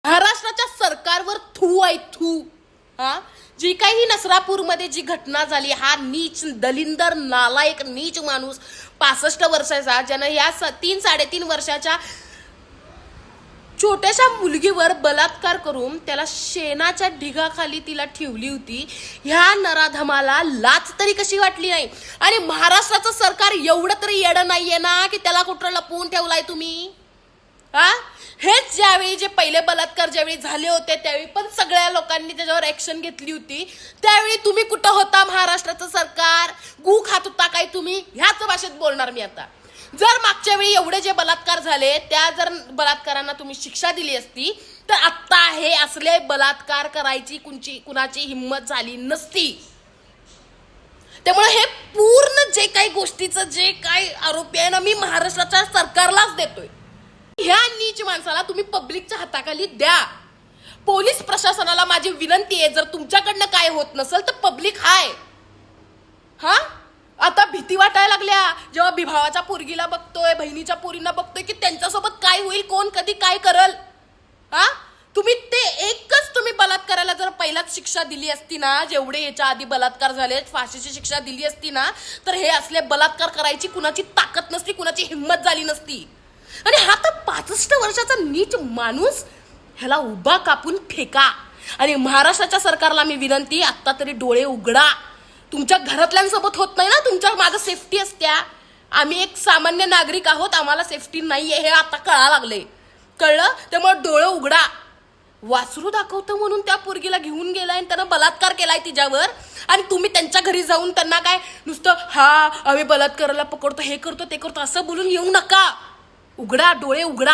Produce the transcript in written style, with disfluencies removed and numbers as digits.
महाराष्ट्राच्या सरकारवर थू आहे थू. हा, जी काही नसरापूरमध्ये जी घटना झाली, हा नीच दलिंदर नालायक नीच माणूस 65 वर्षाचा, ज्यानं या 3-3.5 वर्षाच्या छोट्याशा मुलगीवर बलात्कार करून त्याला शेणाच्या ढिगाखाली तिला ठेवली होती. ह्या नराधमाला लाच तरी कशी वाटली नाही? आणि महाराष्ट्राचं सरकार एवढं तरी येडं नाहीये ना की त्याला कुठं लपवून ठेवलाय तुम्ही? हा, हेच ज्यावेळी जे पहिले बलात्कार ज्यावेळी झाले होते त्यावेळी पण सगळ्या लोकांनी त्याच्यावर ऍक्शन घेतली होती. त्यावेळी तुम्ही कुठं होता? महाराष्ट्राचं सरकार गू खात होता काय तुम्ही? ह्याच भाषेत बोलणार मी आता. जर मागच्या वेळी एवढे जे बलात्कार झाले त्या जर बलात्कारांना तुम्ही शिक्षा दिली असती तर आत्ता हे असले बलात्कार करायची कुणाची हिंमत झाली नसती. त्यामुळे हे पूर्ण जे काही गोष्टीचं जे काही आरोपी आहे ना, मी महाराष्ट्राच्या सरकारलाच देतोय. ह्या नीच माणसाला तुम्ही पब्लिकच्या हाताखाली द्या. पोलीस प्रशासनाला माझी विनंती आहे, जर तुमच्याकडनं काय होत नसेल तर पब्लिक हाय. हा, आता भीती वाटायला लागल्या जेव्हा भावाच्या पोरगीला बघतोय, बहिणीच्या पोरींना बघतोय की त्यांच्यासोबत काय होईल, कोण कधी काय करल. हा, तुम्ही ते एकच तुम्ही बलात्काराला जर पहिलाच शिक्षा दिली असती ना, जेवढे याच्या आधी बलात्कार झाले फाशीची शिक्षा दिली असती ना, तर हे असले बलात्कार करायची कुणाची ताकद नसती, कुणाची हिंमत झाली नसती. आणि हा तर 65 वर्षाचा नीच माणूस, ह्याला उभा कापून फेका. आणि महाराष्ट्राच्या सरकारला मी विनंती, आत्ता तरी डोळे उघडा. तुमच्या घरातल्यांसोबत होत नाही ना, तुमच्या मागं सेफ्टी असत्या. आम्ही एक सामान्य नागरिक आहोत, आम्हाला सेफ्टी नाहीये हे आता कळायला लागले. कळलं? त्यामुळे डोळे उघडा. वासरू दाखवतं म्हणून त्या पोरगीला घेऊन गेलाय आणि त्यानं बलात्कार केलाय तिच्यावर, आणि तुम्ही त्यांच्या घरी जाऊन त्यांना काय नुसतं हा आम्ही बलात्काराला पकडतो, हे करतो, ते करतो असं बोलून येऊ नका. उघडा, डोळे उघडा.